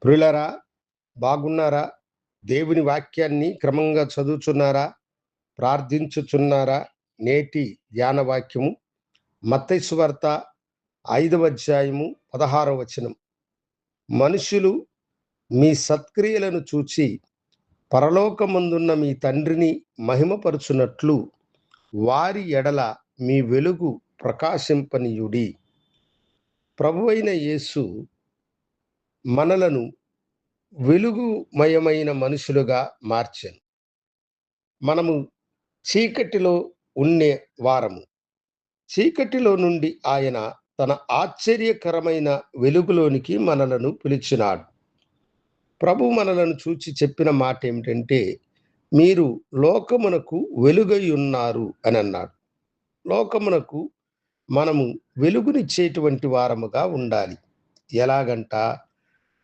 ప్రియులారా, బాగున్నారా? దేవుని వాక్యాన్ని క్రమంగా చదువుచున్నారా? ప్రార్థించుచున్నారా? నేటి ధ్యాన వాక్యము మత్తయి సువార్త 5వ అధ్యాయము 16వ వచనం. మనుషులు మీ సత్క్రియలను చూచి పరలోకమందున్న మీ తండ్రిని మహిమపరచునట్లు వారి ఎడల మీ వెలుగు ప్రకాశింపనీయుడి. ప్రభువైన యేసు మనలను వెలుగుమయమైన మనుషులుగా మార్చెను. మనము చీకటిలో ఉండే వారము. చీకటిలో నుండి ఆయన తన ఆశ్చర్యకరమైన వెలుగులోనికి మనలను పిలిచినాడు. ప్రభు మనలను చూచి చెప్పిన మాట ఏమిటంటే, మీరు లోకమునకు వెలుగై ఉన్నారు అని అన్నాడు. లోకమునకు మనము వెలుగునిచ్చేటువంటి వారముగా ఉండాలి. ఎలాగంట,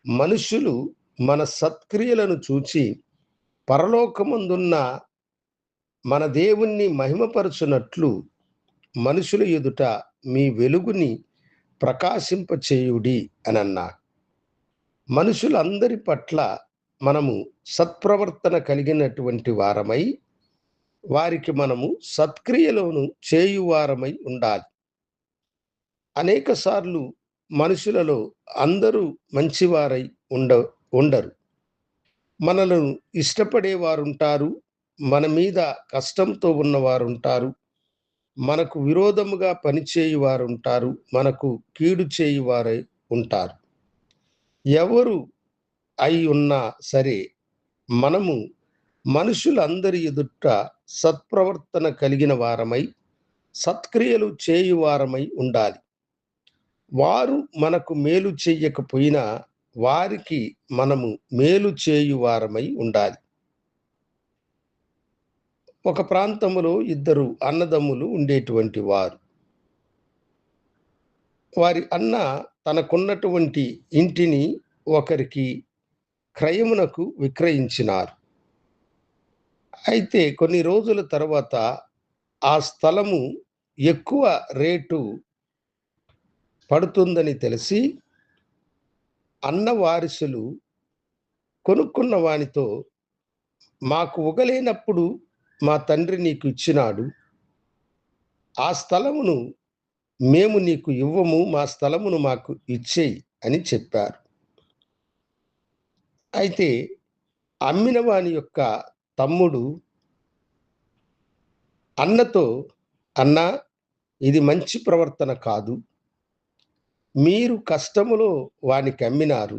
మనుషులు మన సత్క్రియలను చూచి పరలోకమందున్న మన దేవుణ్ణి మహిమపరచునట్లు మనుషుల ఎదుట మీ వెలుగుని ప్రకాశింపచేయుడి అని అన్నాడు. మనుషులందరి పట్ల మనము సత్ప్రవర్తన కలిగినటువంటి వారమై వారికి మనము సత్క్రియలను చేయువారమై ఉండాలి. అనేక సార్లు మనుషులలో అందరూ మంచివారై ఉండరు. మనలను ఇష్టపడేవారుంటారు, మన మీద కష్టంతో ఉన్నవారుంటారు, మనకు విరోధముగా పనిచేయువారుంటారు, మనకు కీడు చేయువారై ఉంటారు. ఎవరు అయి ఉన్నా సరే, మనము మనుషులందరి ఎదుట సత్ప్రవర్తన కలిగిన వారమై సత్క్రియలు చేయువారమై ఉండాలి. వారు మనకు మేలు చెయ్యకపోయినా వారికి మనము మేలు చేయువారమై ఉండాలి. ఒక ప్రాంతములో ఇద్దరు అన్నదమ్ములు ఉండేటువంటి వారు. వారి అన్న తనకున్నటువంటి ఇంటిని ఒకరికి క్రయమునకు విక్రయించినారు. అయితే కొన్ని రోజుల తర్వాత ఆ స్థలము ఎక్కువ రేటు పడుతుందని తెలిసి అన్న వారసులు కొనుక్కున్న వానితో, మాకు ఉగలేనప్పుడు మా తండ్రి నీకు ఇచ్చినాడు, ఆ స్థలమును మేము నీకు ఇవ్వము, మా స్థలమును మాకు ఇచ్చేయి అని చెప్పారు. అయితే అమ్మిన వాని యొక్క తమ్ముడు అన్నతో, అన్నా, ఇది మంచి ప్రవర్తన కాదు, మీరు కష్టములో వానికి అమ్మినారు,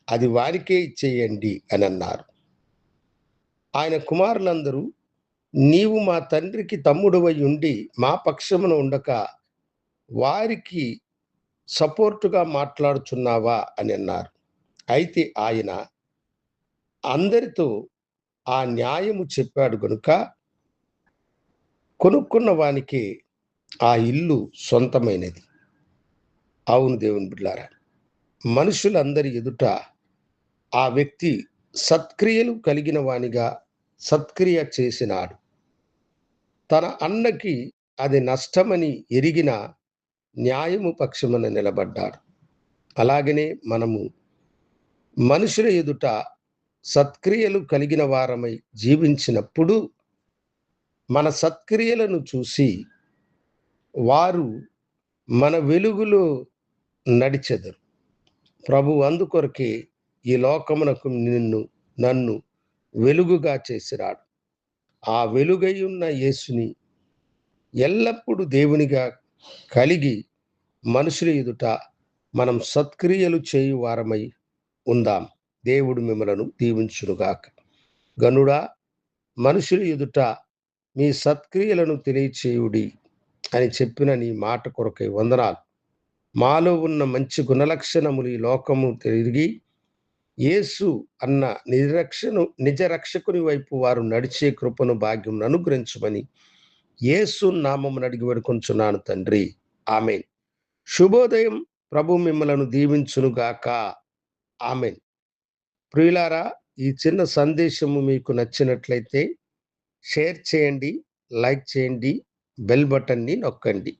అది వారికే ఇచ్చేయండి అని అన్నారు. ఆయన కుమారులందరూ, నీవు మా తండ్రికి తమ్ముడువై ఉండి మా పక్షమున ఉండక వారికి సపోర్టుగా మాట్లాడుచున్నావా అని అన్నారు. అయితే ఆయన అందరితో ఆ న్యాయము చెప్పాడు గనుక కొనుక్కున్న వానికి ఆ ఇల్లు సొంతమైనది. అవును దేవుని బిడ్డలారా, మనుషులందరి ఎదుట ఆ వ్యక్తి సత్క్రియలు కలిగిన వానిగా సత్క్రియ చేసినాడు. తన అన్నకి అది నష్టమని ఎరిగిన న్యాయము పక్షమున నిలబడ్డాడు. అలాగనే మనము మనుషుల ఎదుట సత్క్రియలు కలిగిన వారమై జీవించినప్పుడు మన సత్క్రియలను చూసి వారు మన వెలుగులో నడిచెదరు. ప్రభు అందుకొరకే ఈ లోకమునకు నన్ను వెలుగుగా చేసినాడు. ఆ వెలుగై ఉన్న యేసుని ఎల్లప్పుడూ దేవునిగా కలిగి మనుషుల ఎదుట మనం సత్క్రియలు చేయు వారమై ఉందాం. దేవుడు మిమ్మలను దీవించునుగాక. గనుడా, మనుషుల ఎదుట మీ సత్క్రియలను తెలియచేయుడి అని చెప్పిన నీ మాట కొరకై వందనాలు. మాలో ఉన్న మంచి గుణలక్షణములు ఈ లోకము తిరిగి యేసు అన్న నిజ రక్షకుని వైపు వారు నడిచే కృపను భాగ్యం అనుగ్రహించమని యేసు నామమున అడిగి వేడుకొంచున్నాను తండ్రి, ఆమేన్. శుభోదయం. ప్రభు మిమ్మలను దీవించునుగాక. ఆమేన్. ప్రియులారా, ఈ చిన్న సందేశము మీకు నచ్చినట్లయితే షేర్ చేయండి, లైక్ చేయండి, బెల్ బటన్ని నొక్కండి.